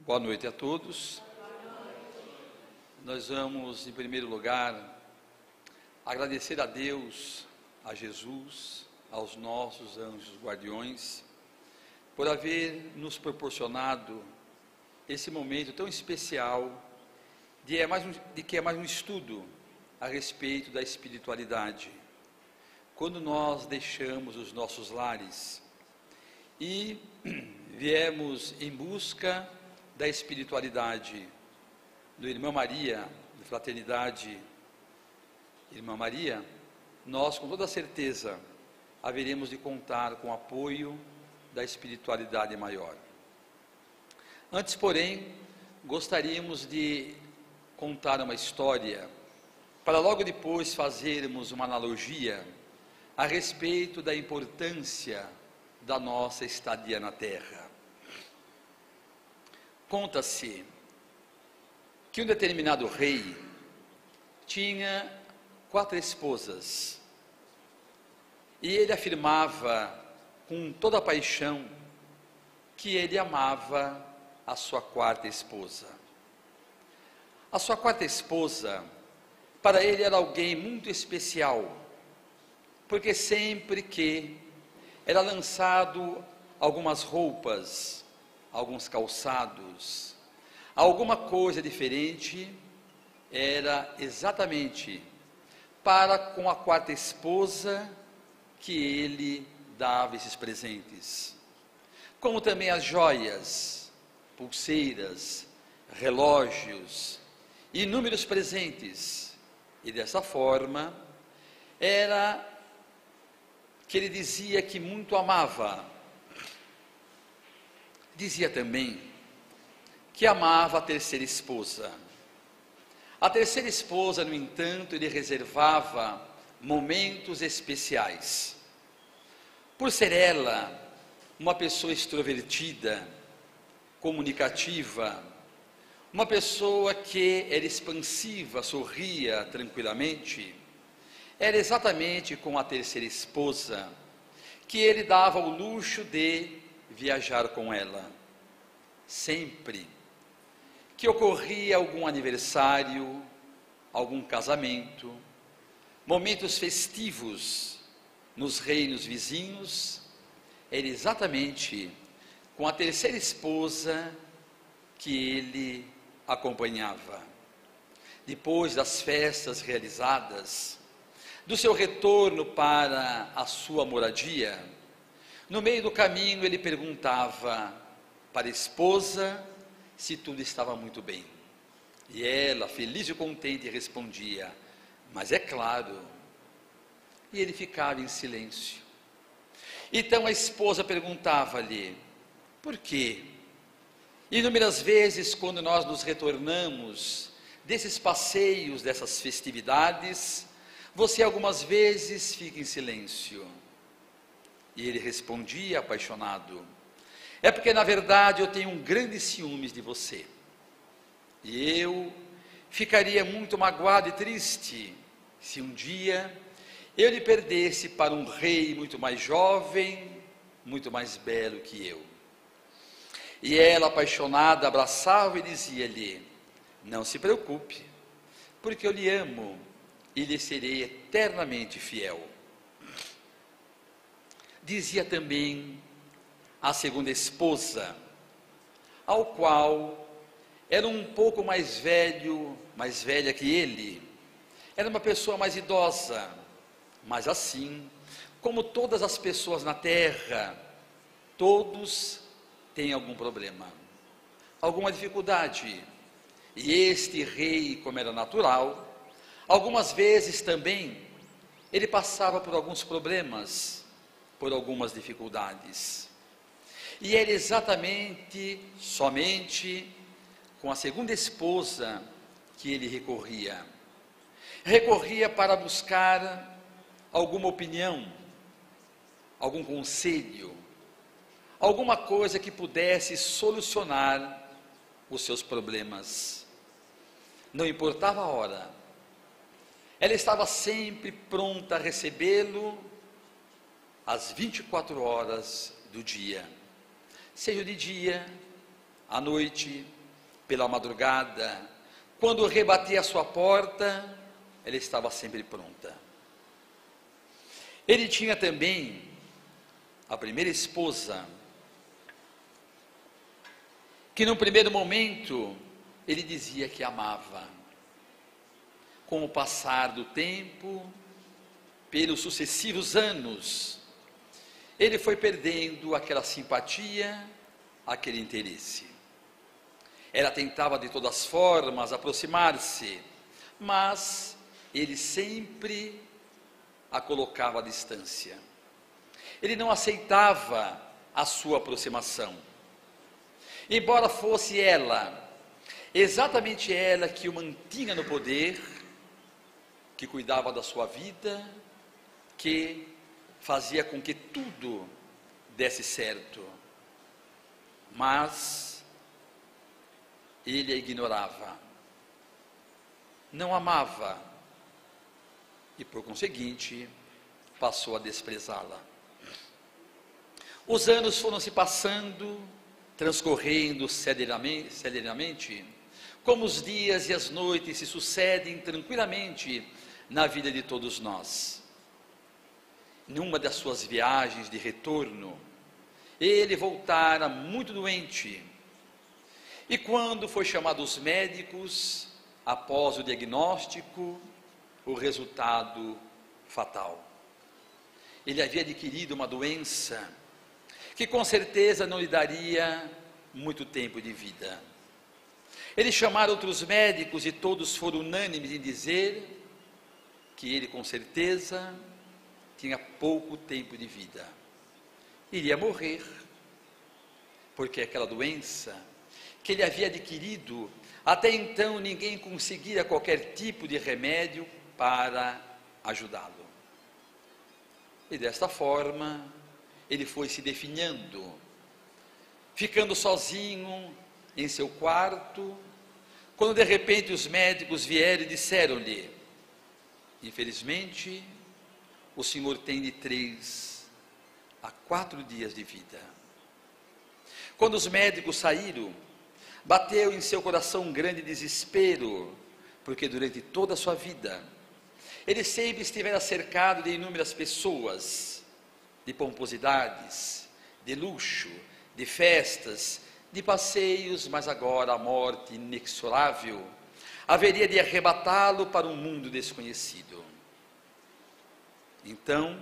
Boa noite a todos. Nós vamos, em primeiro lugar, agradecer a Deus, a Jesus, aos nossos anjos guardiões, por haver nos proporcionado esse momento tão especial de que é mais um estudo a respeito da espiritualidade. Quando nós deixamos os nossos lares e viemos em busca da espiritualidade do Irmã Maria, de Fraternidade Irmã Maria, nós com toda certeza haveremos de contar com o apoio da espiritualidade maior. Antes, porém, gostaríamos de contar uma história, para logo depois fazermos uma analogia a respeito da importância da nossa estadia na Terra. Conta-se que um determinado rei tinha 4 esposas e ele afirmava com toda a paixão que ele amava a sua 4ª esposa. A sua 4ª esposa, para ele, era alguém muito especial, porque sempre que era lançado algumas roupas, alguns calçados, alguma coisa diferente, era exatamente para com a 4ª esposa que ele dava esses presentes. Como também as joias, pulseiras, relógios, inúmeros presentes. E dessa forma, era que ele dizia que muito amava. Dizia também que amava a 3ª esposa. A 3ª esposa, no entanto, ele reservava momentos especiais. Por ser ela uma pessoa extrovertida, comunicativa, uma pessoa que era expansiva, sorria tranquilamente, era exatamente com a 3ª esposa que ele dava o luxo de viajar com ela. Sempre que ocorria algum aniversário, algum casamento, momentos festivos nos reinos vizinhos, era exatamente com a 3ª esposa que ele acompanhava. Depois das festas realizadas, do seu retorno para a sua moradia, no meio do caminho ele perguntava para a esposa se tudo estava muito bem. E ela, feliz e contente, respondia: mas é claro. E ele ficava em silêncio. Então a esposa perguntava-lhe: por quê? Inúmeras vezes, quando nós nos retornamos desses passeios, dessas festividades, você algumas vezes fica em silêncio. E ele respondia apaixonado: é porque na verdade eu tenho um grande ciúmes de você. E eu ficaria muito magoado e triste se um dia eu lhe perdesse para um rei muito mais jovem, muito mais belo que eu. E ela, apaixonada, abraçava e dizia-lhe: não se preocupe, porque eu lhe amo e lhe serei eternamente fiel. Dizia também a 2ª esposa, ao qual era um pouco mais velha que ele, era uma pessoa mais idosa, mas assim, como todas as pessoas na terra, todos têm algum problema, alguma dificuldade, e este rei, como era natural, algumas vezes também, ele passava por alguns problemas, por algumas dificuldades. E era exatamente, somente, com a 2ª esposa que ele recorria. Recorria para buscar alguma opinião, algum conselho, alguma coisa que pudesse solucionar os seus problemas. Não importava a hora, ela estava sempre pronta a recebê-lo às 24 horas do dia, seja de dia, À noite, pela madrugada, quando rebatia a sua porta, ela estava sempre pronta. Ele tinha também a primeira esposa, que no primeiro momento ele dizia que amava. Com o passar do tempo, pelos sucessivos anos, ele foi perdendo aquela simpatia, aquele interesse. Ela tentava de todas as formas aproximar-se, mas ele sempre a colocava à distância. Ele não aceitava a sua aproximação. Embora fosse ela, exatamente ela que o mantinha no poder, que cuidava da sua vida, que fazia com que tudo desse certo. Mas ele a ignorava, não amava e, por conseguinte, passou a desprezá-la. Os anos foram se passando, transcorrendo serenamente, como os dias e as noites se sucedem tranquilamente na vida de todos nós. Numa das suas viagens de retorno, ele voltara muito doente, e quando foi chamado os médicos, após o diagnóstico, o resultado fatal. Ele havia adquirido uma doença que com certeza não lhe daria muito tempo de vida. Eles chamaram outros médicos e todos foram unânimes em dizer que ele com certeza tinha pouco tempo de vida. Iria morrer, porque aquela doença que ele havia adquirido, até então ninguém conseguira qualquer tipo de remédio para ajudá-lo. E desta forma, ele foi se definhando, ficando sozinho em seu quarto, quando de repente os médicos vieram e disseram-lhe: infelizmente, o senhor tem de 3 a 4 dias de vida. Quando os médicos saíram, bateu em seu coração um grande desespero, porque durante toda a sua vida, ele sempre estivera cercado de inúmeras pessoas, de pomposidades, de luxo, de festas, de passeios, mas agora a morte inexorável haveria de arrebatá-lo para um mundo desconhecido. Então,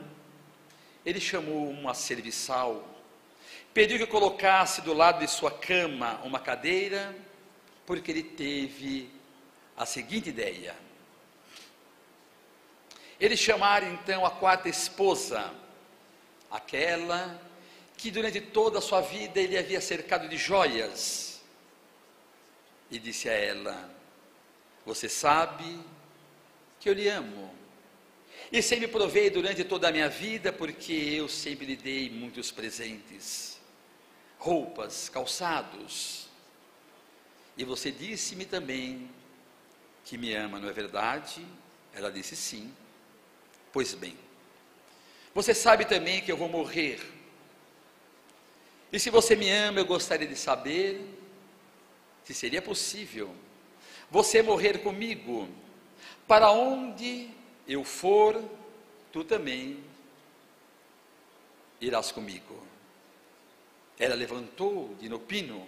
ele chamou uma serviçal, pediu que colocasse do lado de sua cama uma cadeira, porque ele teve a seguinte ideia. Eles chamaram então a quarta esposa, aquela que durante toda a sua vida ele havia cercado de joias, e disse a ela: você sabe que eu lhe amo, e sempre provei durante toda a minha vida, porque eu sempre lhe dei muitos presentes, roupas, calçados, e você disse-me também que me ama, não é verdade? Ela disse sim. Pois bem, você sabe também que eu vou morrer, e se você me ama, eu gostaria de saber se seria possível você morrer comigo. Para onde eu for, tu também irás comigo. Ela levantou de no pino,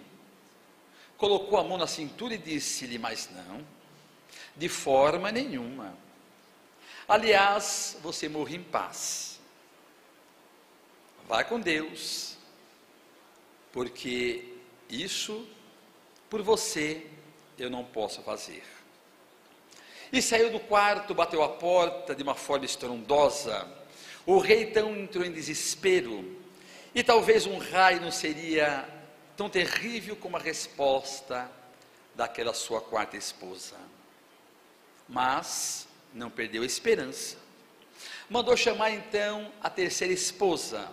colocou a mão na cintura e disse-lhe: mas não, de forma nenhuma. Aliás, você morre em paz. Vai com Deus, porque isso por você eu não posso fazer. E saiu do quarto, bateu a porta de uma forma estrondosa. O rei então entrou em desespero, e talvez um raio não seria tão terrível como a resposta daquela sua quarta esposa. Mas não perdeu a esperança. Mandou chamar então a terceira esposa,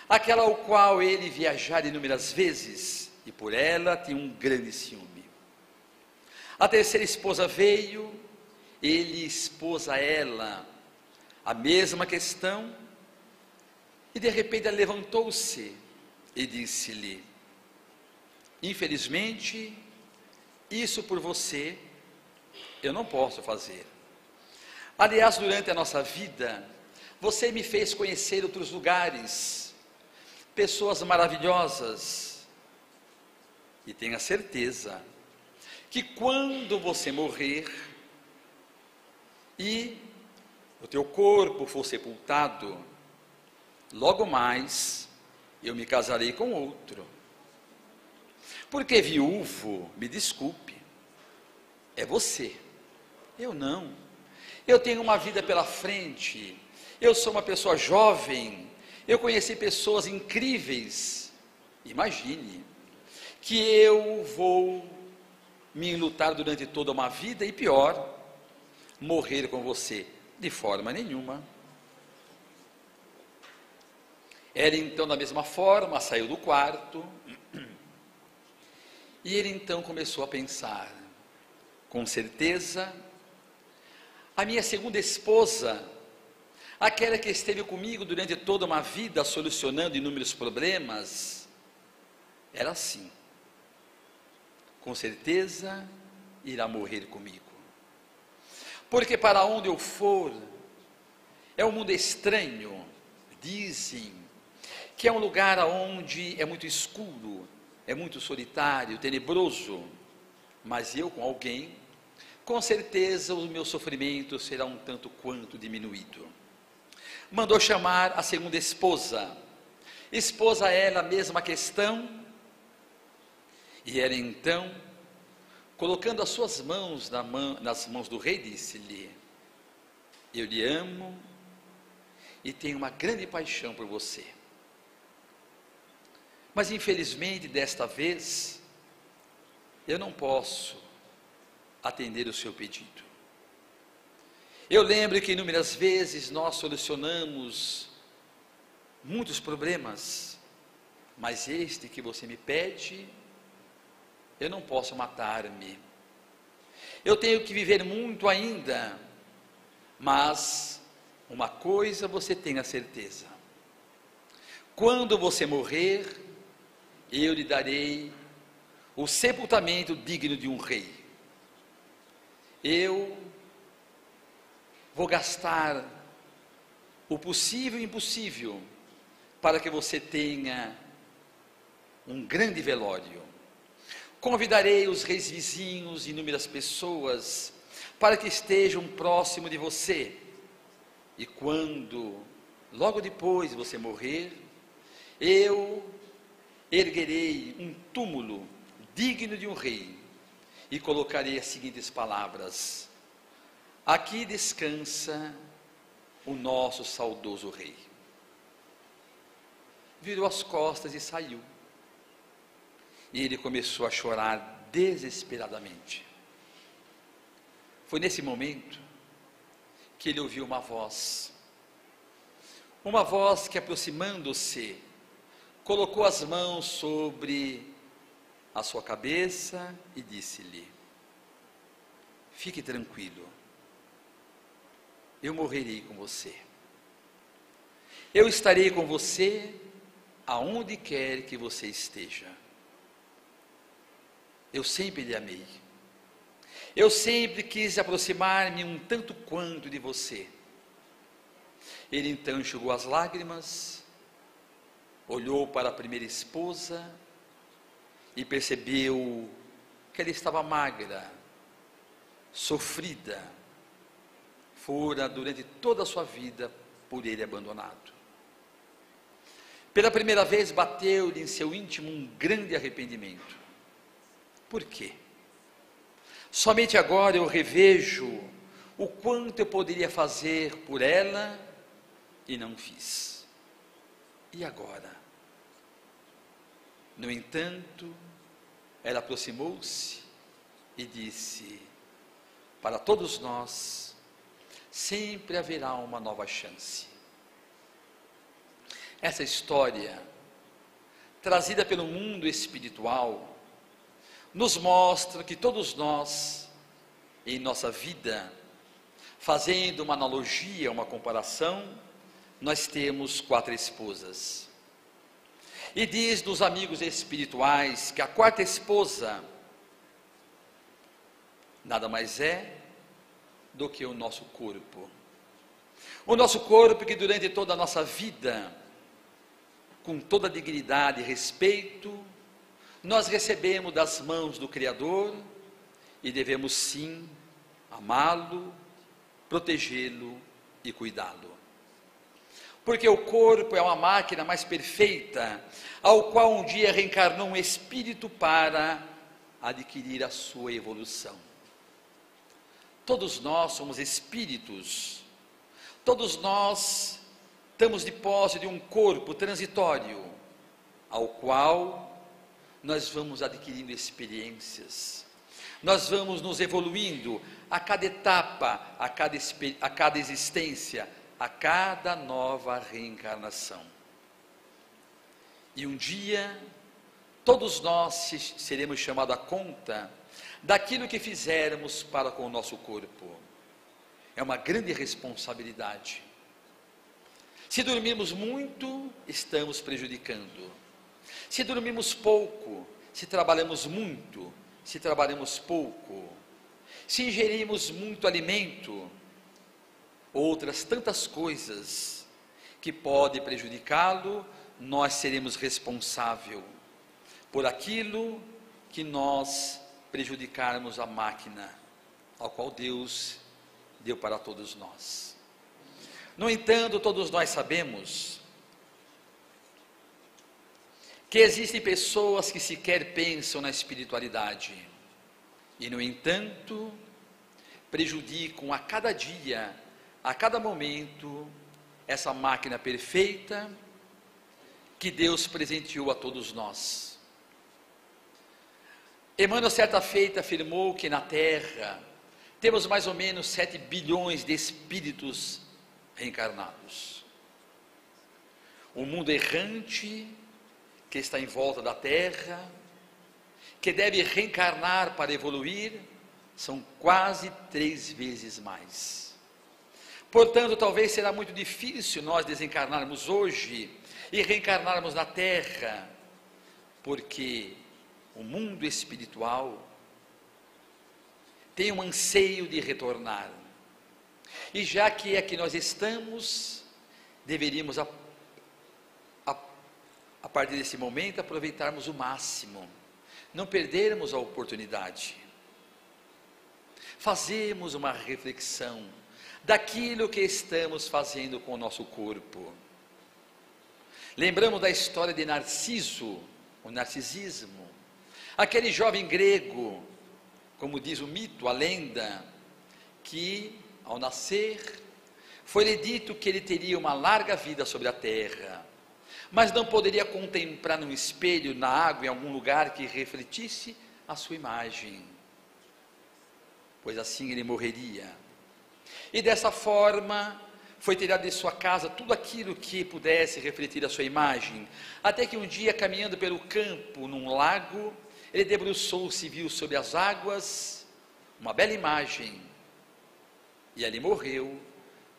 aquela ao qual ele viajara inúmeras vezes, e por ela tinha um grande ciúme. A terceira esposa veio, ele expôs a ela a mesma questão, e de repente ela levantou-se e disse-lhe: Infelizmente, isso por você eu não posso fazer. Aliás, durante a nossa vida, você me fez conhecer outros lugares, pessoas maravilhosas, e tenha certeza que quando você morrer e o teu corpo for sepultado, logo mais eu me casarei com outro. Porque viúvo, me desculpe, é você, eu não. Eu tenho uma vida pela frente, eu sou uma pessoa jovem, eu conheci pessoas incríveis. Imagine que eu vou me enlutar durante toda uma vida e pior, morrer com você. De forma nenhuma. Ela então, da mesma forma, saiu do quarto, e ele então começou a pensar, com certeza, a minha segunda esposa, aquela que esteve comigo durante toda uma vida, solucionando inúmeros problemas, era assim, com certeza irá morrer comigo, porque para onde eu for, é um mundo estranho, dizem, que é um lugar onde é muito escuro, é muito solitário, tenebroso, mas eu com alguém, com certeza o meu sofrimento será um tanto quanto diminuído. Mandou chamar a segunda esposa, esposa ela, a mesma questão, e ela então, colocando as suas mãos nas mãos do rei, disse-lhe: eu lhe amo e tenho uma grande paixão por você. Mas infelizmente desta vez, eu não posso atender o seu pedido. Eu lembro que inúmeras vezes nós solucionamos muitos problemas, mas este que você me pede, eu não posso matar-me. Eu tenho que viver muito ainda, mas uma coisa você tenha certeza: quando você morrer, eu lhe darei o sepultamento digno de um rei. Eu vou gastar o possível e impossível para que você tenha um grande velório. Convidarei os reis vizinhos e inúmeras pessoas para que estejam próximo de você. E quando, logo depois você morrer, eu erguerei um túmulo digno de um rei e colocarei as seguintes palavras: aqui descansa o nosso saudoso rei. Virou as costas e saiu. E ele começou a chorar desesperadamente. Foi nesse momento que ele ouviu uma voz que, aproximando-se, colocou as mãos sobre a sua cabeça e disse-lhe: fique tranquilo, eu morrerei com você, eu estarei com você aonde quer que você esteja. Eu sempre lhe amei, eu sempre quis aproximar-me um tanto quanto de você. Ele então enxugou as lágrimas, olhou para a primeira esposa e percebeu que ela estava magra, sofrida, fora durante toda a sua vida por ele abandonado. Pela primeira vez bateu-lhe em seu íntimo um grande arrependimento. Por quê? Somente agora eu revejo o quanto eu poderia fazer por ela e não fiz. E agora? No entanto, ela aproximou-se e disse: para todos nós, sempre haverá uma nova chance. Essa história, trazida pelo mundo espiritual, nos mostra que todos nós, em nossa vida, fazendo uma analogia, uma comparação, nós temos 4 esposas. E diz dos amigos espirituais que a quarta esposa nada mais é do que o nosso corpo. O nosso corpo que durante toda a nossa vida, com toda dignidade e respeito, nós recebemos das mãos do Criador e devemos sim amá-lo, protegê-lo e cuidá-lo. Porque o corpo é uma máquina mais perfeita, ao qual um dia reencarnou um espírito para adquirir a sua evolução. Todos nós somos espíritos, todos nós estamos de posse de um corpo transitório, ao qual nós vamos adquirindo experiências, nós vamos nos evoluindo a cada etapa, a cada existência, a cada nova reencarnação. E um dia, todos nós seremos chamados à conta daquilo que fizermos para com o nosso corpo. É uma grande responsabilidade. Se dormirmos muito, estamos prejudicando. Se dormimos pouco, se trabalhamos muito, se trabalhamos pouco, se ingerimos muito alimento, outras tantas coisas que podem prejudicá-lo, nós seremos responsáveis por aquilo que nós prejudicarmos a máquina, ao qual Deus deu para todos nós. No entanto, todos nós sabemos que existem pessoas que sequer pensam na espiritualidade, e no entanto, prejudicam a cada dia, a cada momento, essa máquina perfeita que Deus presenteou a todos nós. Emmanuel certa feita afirmou que na Terra temos mais ou menos 7 bilhões de espíritos reencarnados. O mundo errante que está em volta da Terra, que deve reencarnar para evoluir, são quase 3 vezes mais. Portanto, talvez será muito difícil nós desencarnarmos hoje e reencarnarmos na Terra, porque o mundo espiritual tem um anseio de retornar. E já que aqui nós estamos, deveríamos, a partir desse momento, aproveitarmos o máximo, não perdermos a oportunidade. Fazemos uma reflexão daquilo que estamos fazendo com o nosso corpo. Lembramos da história de Narciso, o narcisismo, aquele jovem grego, como diz o mito, a lenda, que ao nascer foi-lhe dito que ele teria uma larga vida sobre a terra, mas não poderia contemplar num espelho, na água, em algum lugar que refletisse a sua imagem, pois assim ele morreria. E dessa forma foi tirado de sua casa tudo aquilo que pudesse refletir a sua imagem, até que um dia, caminhando pelo campo, num lago, ele debruçou-se e viu sobre as águas uma bela imagem, e ali morreu,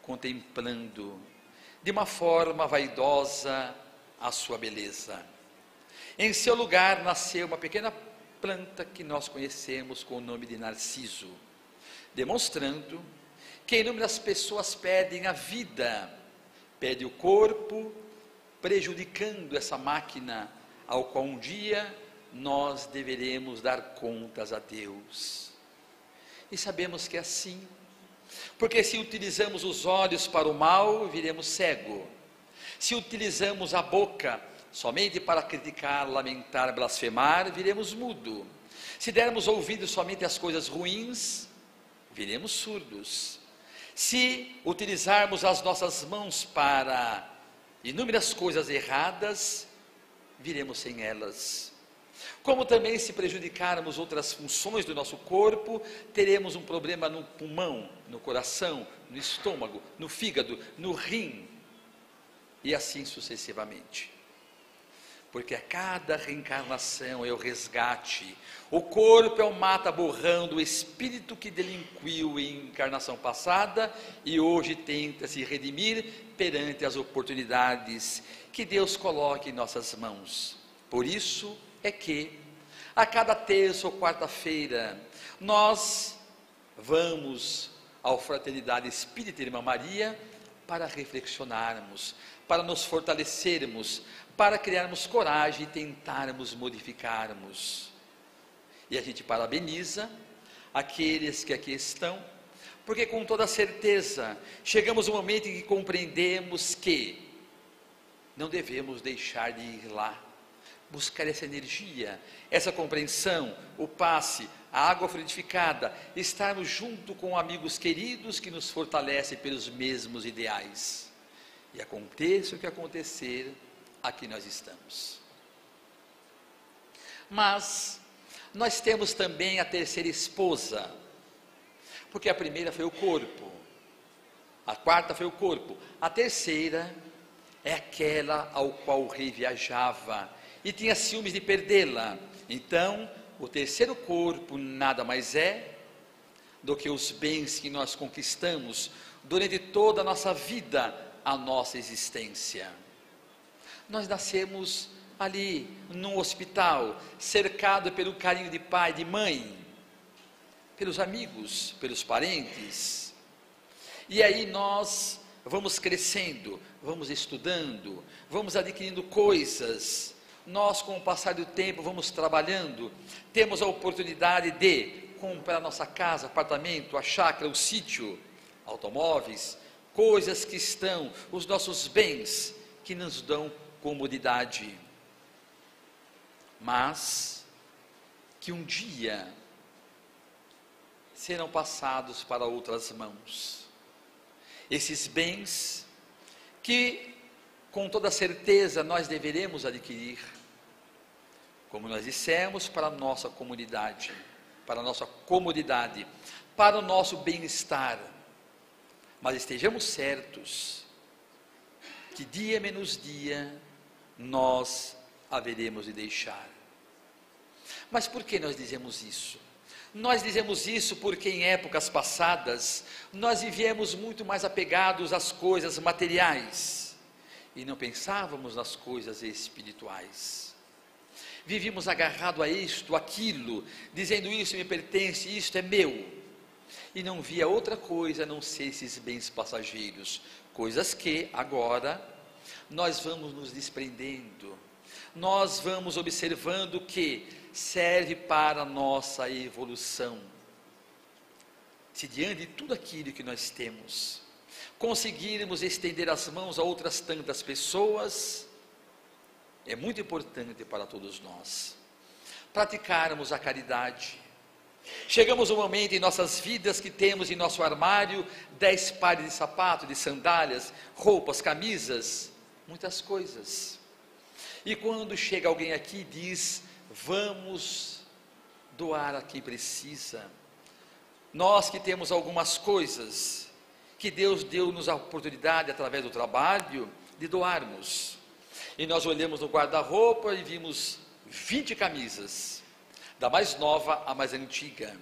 contemplando de uma forma vaidosa a sua beleza. Em seu lugar nasceu uma pequena planta que nós conhecemos com o nome de Narciso, demonstrando que inúmeras pessoas perdem a vida, perdem o corpo, prejudicando essa máquina ao qual um dia nós deveremos dar contas a Deus. E sabemos que é assim, porque se utilizamos os olhos para o mal, viremos cego. Se utilizamos a boca somente para criticar, lamentar, blasfemar, viremos mudo. Se dermos ouvidos somente às coisas ruins, viremos surdos. Se utilizarmos as nossas mãos para inúmeras coisas erradas, viremos sem elas. Como também, se prejudicarmos outras funções do nosso corpo, teremos um problema no pulmão, no coração, no estômago, no fígado, no rim, e assim sucessivamente. porque a cada reencarnação é o resgate. O corpo é o mata-borrão do espírito que delinquiu em encarnação passada e hoje tenta se redimir perante as oportunidades que Deus coloca em nossas mãos. Por isso é que, a cada terça ou quarta-feira, nós vamos ao Fraternidade Espírita Irmã Maria para reflexionarmos, para nos fortalecermos, para criarmos coragem e tentarmos modificarmos. E a gente parabeniza aqueles que aqui estão, porque com toda certeza chegamos a um momento em que compreendemos que não devemos deixar de ir lá, buscar essa energia, essa compreensão, o passe, a água frutificada, estarmos junto com amigos queridos que nos fortalecem pelos mesmos ideais. E aconteça o que acontecer, aqui nós estamos. Mas nós temos também a terceira esposa, porque a primeira foi o corpo, a quarta foi o corpo, a terceira é aquela ao qual o rei viajava e tinha ciúmes de perdê-la. Então, o terceiro corpo nada mais é do que os bens que nós conquistamos durante toda a nossa vida, a nossa existência. Nós nascemos ali, num hospital, cercado pelo carinho de pai, de mãe, pelos amigos, pelos parentes, e aí nós vamos crescendo, vamos estudando, vamos adquirindo coisas, nós com o passar do tempo vamos trabalhando, temos a oportunidade de comprar nossa casa, apartamento, a chácara, o sítio, automóveis, coisas que estão, os nossos bens, que nos dão comodidade, mas que um dia serão passados para outras mãos, esses bens que com toda certeza nós deveremos adquirir, como nós dissemos, para a nossa comunidade, para a nossa comodidade, para o nosso bem-estar, mas estejamos certos que dia menos dia nós haveremos de deixar. Mas por que nós dizemos isso? Nós dizemos isso porque em épocas passadas nós vivíamos muito mais apegados às coisas materiais e não pensávamos nas coisas espirituais. Vivíamos agarrados a isto, aquilo, dizendo isso me pertence, isto é meu, e não via outra coisa a não ser esses bens passageiros, coisas que agora nós vamos nos desprendendo, nós vamos observando que serve para a nossa evolução. Se diante de tudo aquilo que nós temos, conseguirmos estender as mãos a outras tantas pessoas, é muito importante para todos nós praticarmos a caridade. Chegamos a um momento em nossas vidas que temos em nosso armário 10 pares de sapatos, de sandálias, roupas, camisas, muitas coisas. E quando chega alguém aqui e diz, vamos doar a quem precisa, nós que temos algumas coisas, que Deus deu-nos a oportunidade através do trabalho, de doarmos, e nós olhamos no guarda-roupa e vimos 20 camisas, da mais nova à mais antiga,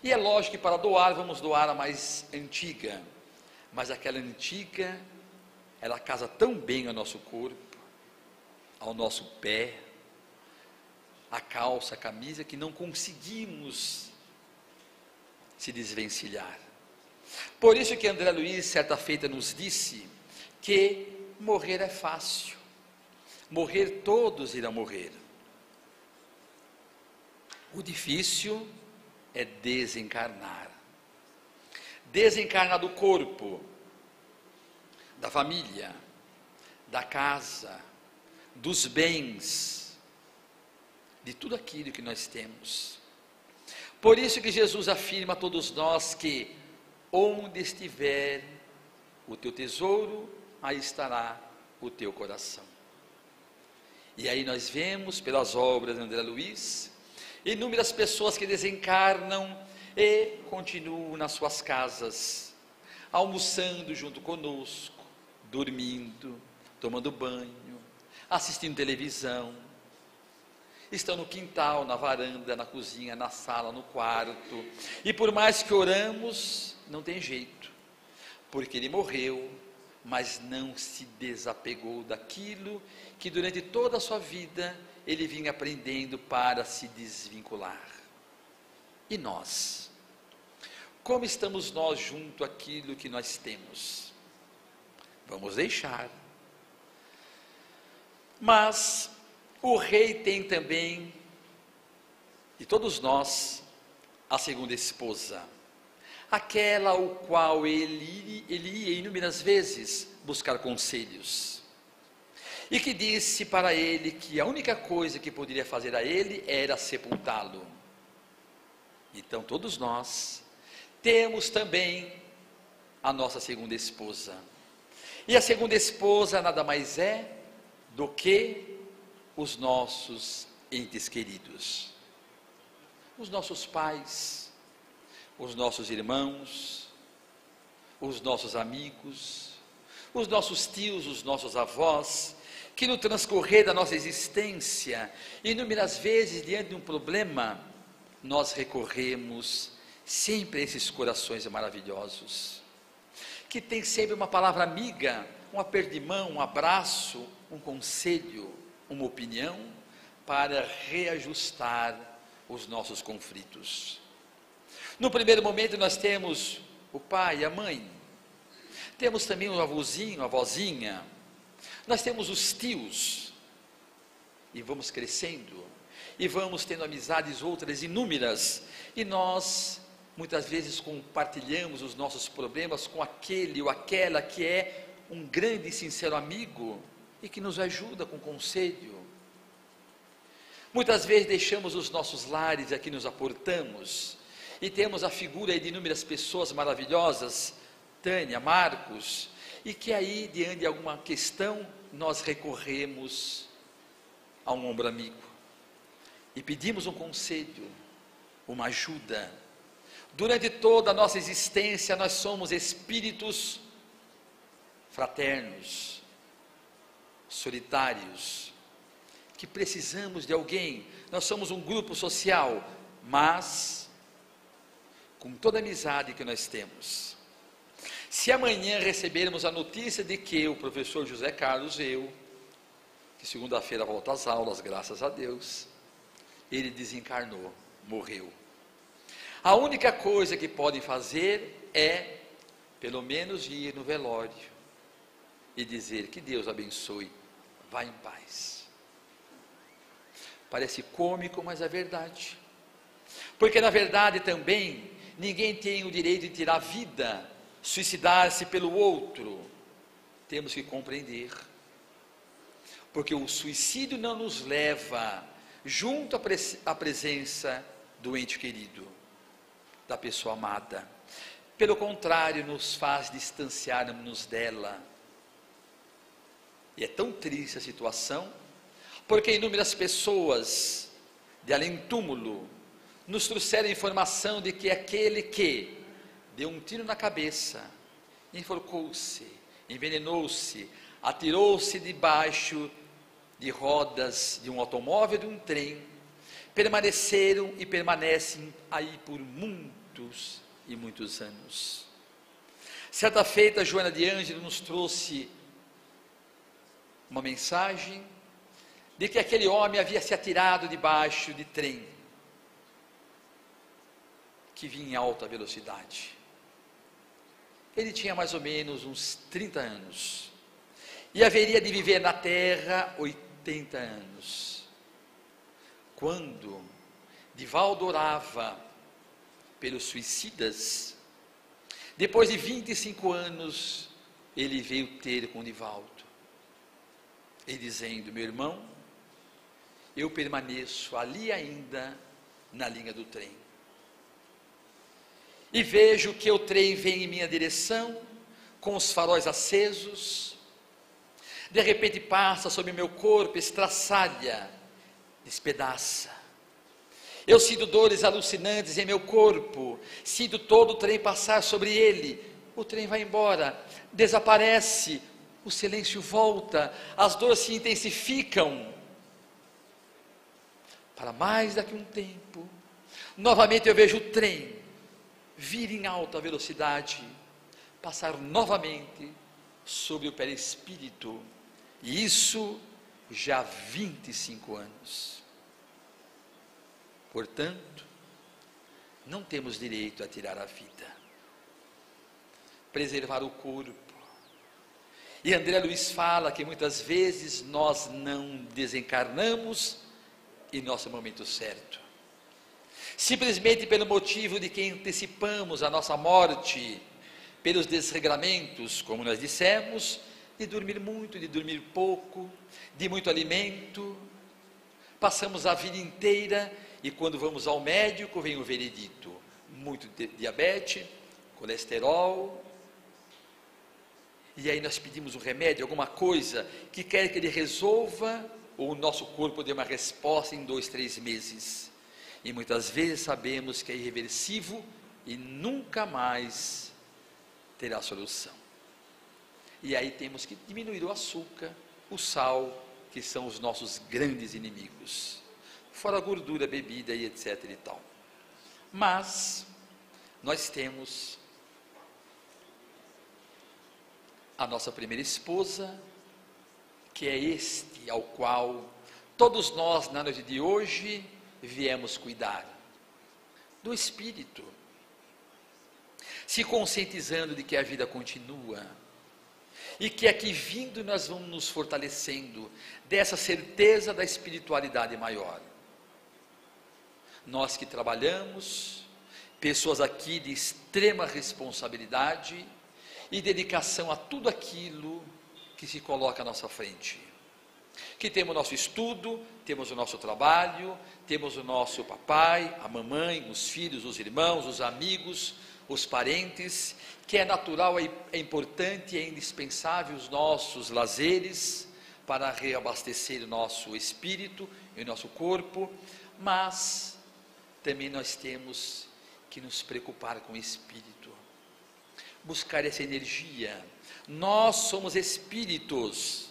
e é lógico que para doar, vamos doar a mais antiga, mas aquela antiga, ela casa tão bem ao nosso corpo, ao nosso pé, a calça, a camisa, que não conseguimos se desvencilhar. Por isso que André Luiz, certa feita, nos disse que morrer é fácil, morrer todos irão morrer, o difícil é desencarnar, desencarnar do corpo, da família, da casa, dos bens, de tudo aquilo que nós temos. Por isso que Jesus afirma a todos nós que onde estiver o teu tesouro, aí estará o teu coração. E aí nós vemos pelas obras de André Luiz, inúmeras pessoas que desencarnam e continuam nas suas casas, almoçando junto conosco, dormindo, tomando banho, assistindo televisão, estão no quintal, na varanda, na cozinha, na sala, no quarto, e por mais que oramos, não tem jeito, porque ele morreu, mas não se desapegou daquilo que durante toda a sua vida ele vinha aprendendo para se desvincular. E nós? Como estamos nós junto àquilo que nós temos? Vamos deixar. Mas o rei tem também, e todos nós, a segunda esposa, aquela ao qual ele ia inúmeras vezes buscar conselhos, e que disse para ele que a única coisa que poderia fazer a ele era sepultá-lo. Então todos nós temos também a nossa segunda esposa, e a segunda esposa nada mais é do que os nossos entes queridos, os nossos pais, os nossos irmãos, os nossos amigos, os nossos tios, os nossos avós, que no transcorrer da nossa existência, inúmeras vezes diante de um problema, nós recorremos sempre a esses corações maravilhosos, que tem sempre uma palavra amiga, um aperto de mão, um abraço, um conselho, uma opinião, para reajustar os nossos conflitos. No primeiro momento nós temos o pai, a mãe, temos também o avôzinho, a avózinha, nós temos os tios, e vamos crescendo, e vamos tendo amizades outras inúmeras, e nós muitas vezes compartilhamos os nossos problemas com aquele ou aquela que é um grande e sincero amigo, e que nos ajuda com conselho. Muitas vezes deixamos os nossos lares e aqui nos aportamos, e temos a figura de inúmeras pessoas maravilhosas, Tânia, Marcos, e que aí, diante de alguma questão, nós recorremos a um ombro amigo, e pedimos um conselho, uma ajuda. Durante toda a nossa existência, nós somos espíritos fraternos, solitários, que precisamos de alguém. Nós somos um grupo social, mas com toda a amizade que nós temos, se amanhã recebermos a notícia de que o professor José Carlos, que segunda-feira volta às aulas, graças a Deus, ele desencarnou, morreu, a única coisa que podem fazer é, pelo menos, ir no velório e dizer que Deus abençoe, vá em paz. Parece cômico, mas é verdade, porque na verdade também ninguém tem o direito de tirar a vida, suicidar-se pelo outro. Temos que compreender, porque o suicídio não nos leva junto à presença do ente querido, da pessoa amada, pelo contrário, nos faz distanciarmos dela. E é tão triste a situação, porque inúmeras pessoas de além-túmulo nos trouxeram a informação de que aquele que deu um tiro na cabeça, enforcou-se, envenenou-se, atirou-se debaixo de rodas de um automóvel, de um trem, permaneceram e permanecem aí por muitos e muitos anos. Certa feita, Joana de Ângelo nos trouxe uma mensagem de que aquele homem havia se atirado debaixo de trem que vinha em alta velocidade. Ele tinha mais ou menos uns 30 anos e haveria de viver na terra 80 anos. Quando Divaldo orava pelos suicidas, depois de 25 anos, ele veio ter com Divaldo, e dizendo: meu irmão, eu permaneço ali ainda na linha do trem, e vejo que o trem vem em minha direção, com os faróis acesos, de repente passa sobre meu corpo, estraçalha, despedaça, eu sinto dores alucinantes em meu corpo, sinto todo o trem passar sobre ele, o trem vai embora, desaparece, o silêncio volta, as dores se intensificam. Para mais daqui a um tempo, novamente eu vejo o trem vir em alta velocidade, passar novamente sobre o perispírito, e isso já há 25 anos. Portanto, não temos direito a tirar a vida, preservar o corpo. E André Luiz fala que muitas vezes nós não desencarnamos em nosso momento certo, simplesmente pelo motivo de que antecipamos a nossa morte, pelos desregramentos, como nós dissemos, de dormir muito, de dormir pouco, de muito alimento. Passamos a vida inteira e quando vamos ao médico vem o veredito: muito diabetes, colesterol. E aí nós pedimos um remédio, alguma coisa que quer que ele resolva, ou o nosso corpo dê uma resposta em 2, 3 meses. E muitas vezes sabemos que é irreversível e nunca mais terá solução. E aí temos que diminuir o açúcar, o sal, que são os nossos grandes inimigos, fora a gordura, bebida e etc e tal. Mas nós temos a nossa primeira esposa, que é este ao qual todos nós na noite de hoje viemos cuidar, do espírito, se conscientizando de que a vida continua, e que aqui vindo nós vamos nos fortalecendo dessa certeza da espiritualidade maior. Nós que trabalhamos, pessoas aqui de extrema responsabilidade e dedicação a tudo aquilo que se coloca à nossa frente, que temos o nosso estudo, temos o nosso trabalho, temos o nosso papai, a mamãe, os filhos, os irmãos, os amigos, os parentes, que é natural, é importante, é indispensável os nossos lazeres para reabastecer o nosso espírito e o nosso corpo, mas também nós temos que nos preocupar com o espírito, buscar essa energia. Nós somos espíritos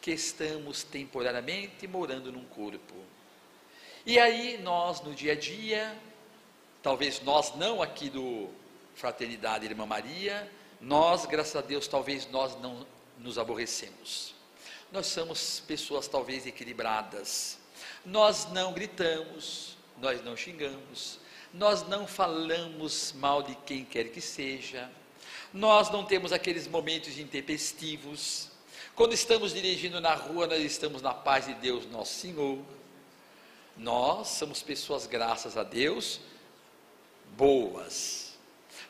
que estamos temporariamente morando num corpo, e aí nós no dia a dia, talvez nós não aqui do Fraternidade Irmã Maria, nós, graças a Deus, talvez nós não nos aborrecemos, nós somos pessoas talvez equilibradas, nós não gritamos, nós não xingamos, nós não falamos mal de quem quer que seja, nós não temos aqueles momentos intempestivos. Quando estamos dirigindo na rua, nós estamos na paz de Deus, nosso Senhor. Nós somos pessoas, graças a Deus, boas,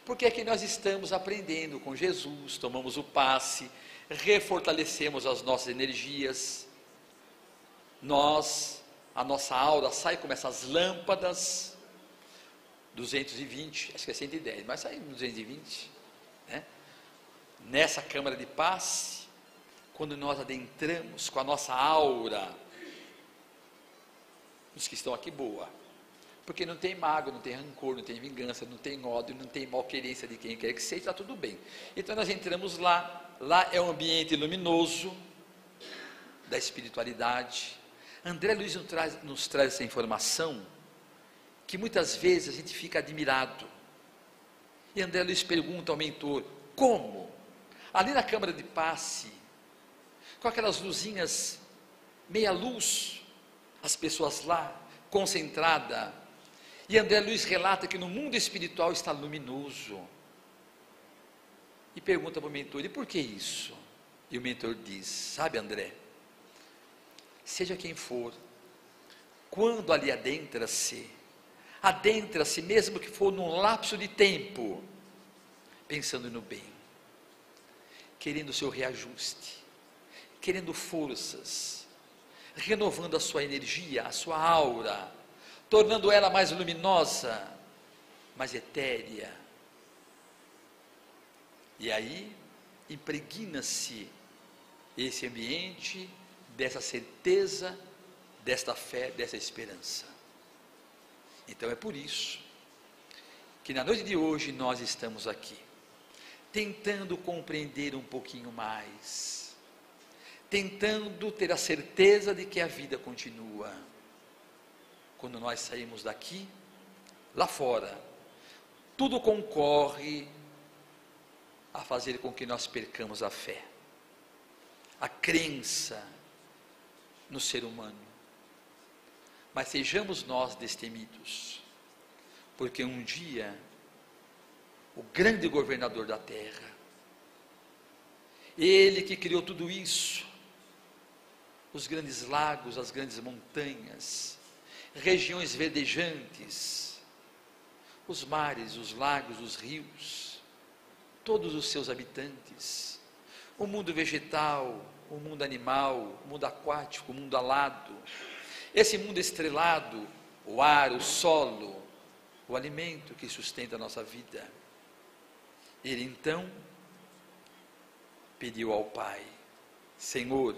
porque aqui nós estamos aprendendo com Jesus, tomamos o passe, refortalecemos as nossas energias, a nossa aura sai como essas lâmpadas, 220, acho que é 110, mas sai 220, né? Nessa câmara de passe, quando nós adentramos com a nossa aura, os que estão aqui boa, porque não tem mágoa, não tem rancor, não tem vingança, não tem ódio, não tem malquerência de quem quer que seja, está tudo bem. Então nós entramos lá é um ambiente luminoso, da espiritualidade. André Luiz nos traz essa informação, que muitas vezes a gente fica admirado, e André Luiz pergunta ao mentor, como? Ali na câmara de passe, com aquelas luzinhas, meia luz, as pessoas lá, concentrada, e André Luiz relata que no mundo espiritual está luminoso, e pergunta para o mentor, e por que isso? E o mentor diz, sabe André, seja quem for, quando ali adentra-se mesmo que for num lapso de tempo, pensando no bem, querendo o seu reajuste, querendo forças, renovando a sua energia, a sua aura, tornando ela mais luminosa, mais etérea, e aí impregna-se esse ambiente dessa certeza, desta fé, dessa esperança. Então é por isso que na noite de hoje nós estamos aqui, tentando compreender um pouquinho mais, tentando ter a certeza de que a vida continua. Quando nós saímos daqui, lá fora, tudo concorre a fazer com que nós percamos a fé, a crença no ser humano. Mas sejamos nós destemidos, porque um dia o grande governador da terra, ele que criou tudo isso, os grandes lagos, as grandes montanhas, regiões verdejantes, os mares, os lagos, os rios, todos os seus habitantes, o mundo vegetal, o mundo animal, o mundo aquático, o mundo alado, esse mundo estrelado, o ar, o solo, o alimento que sustenta a nossa vida. Ele então pediu ao Pai: Senhor,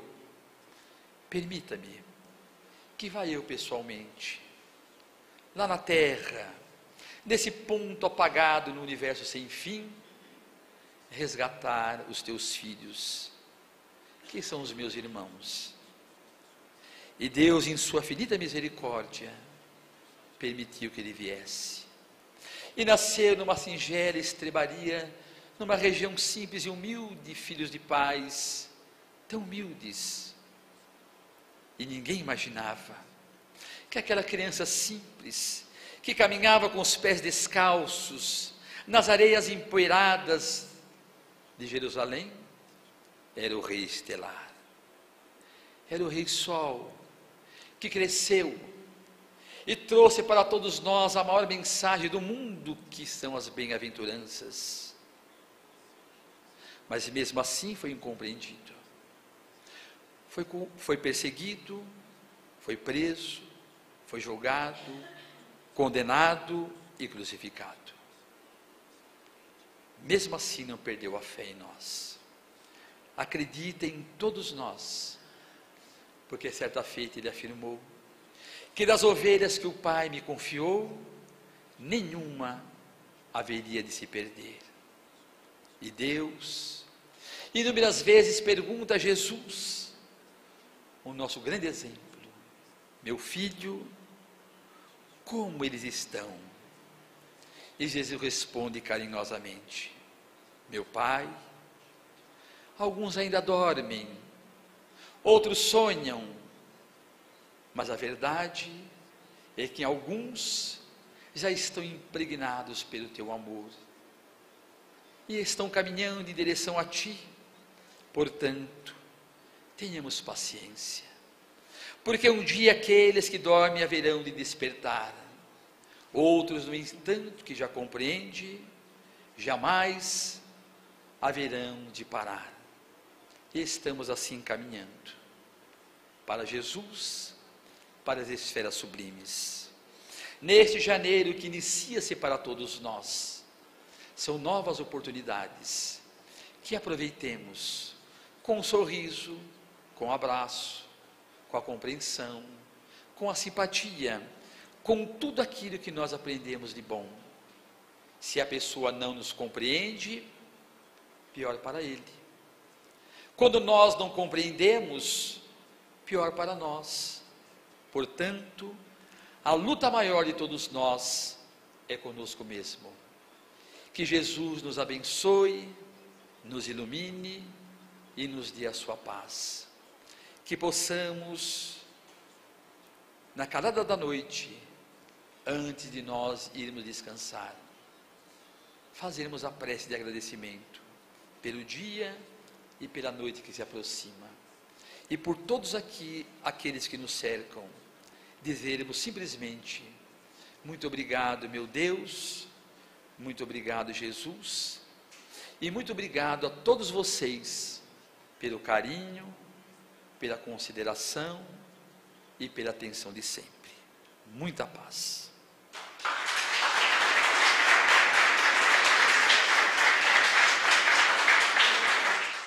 permita-me que vá eu pessoalmente, lá na terra, nesse ponto apagado no universo sem fim, resgatar os teus filhos, que são os meus irmãos. E Deus, em sua finita misericórdia, permitiu que ele viesse. E nasceu numa singela estrebaria, numa região simples e humilde, filhos de pais tão humildes. E ninguém imaginava que aquela criança simples, que caminhava com os pés descalços, nas areias empoeiradas de Jerusalém, era o Rei Estelar, era o Rei Sol, que cresceu e trouxe para todos nós a maior mensagem do mundo, que são as bem-aventuranças. Mas mesmo assim foi incompreendido, foi perseguido, foi preso, foi julgado, condenado e crucificado. Mesmo assim não perdeu a fé em nós. Acredita em todos nós, porque certa feita ele afirmou que das ovelhas que o Pai me confiou, nenhuma haveria de se perder. E Deus, inúmeras vezes pergunta a Jesus, o nosso grande exemplo: meu filho, como eles estão? E Jesus responde carinhosamente: meu Pai, alguns ainda dormem, outros sonham, mas a verdade é que alguns já estão impregnados pelo teu amor e estão caminhando em direção a ti. Portanto, tenhamos paciência, porque um dia aqueles que dormem haverão de despertar, outros, no entanto, que já compreende, jamais haverão de parar. E estamos assim caminhando para Jesus, para as esferas sublimes. Neste janeiro que inicia-se para todos nós, são novas oportunidades que aproveitemos com um sorriso, com um abraço, com a compreensão, com a simpatia, com tudo aquilo que nós aprendemos de bom. Se a pessoa não nos compreende, pior para ele. Quando nós não compreendemos, pior para nós. Portanto, a luta maior de todos nós é conosco mesmo. Que Jesus nos abençoe, nos ilumine e nos dê a sua paz. Que possamos, na calada da noite, antes de nós irmos descansar, fazermos a prece de agradecimento pelo dia e pela noite que se aproxima, e por todos aqueles que nos cercam, dizermos simplesmente: muito obrigado, meu Deus, muito obrigado, Jesus, e muito obrigado a todos vocês pelo carinho, pela consideração e pela atenção de sempre. Muita paz.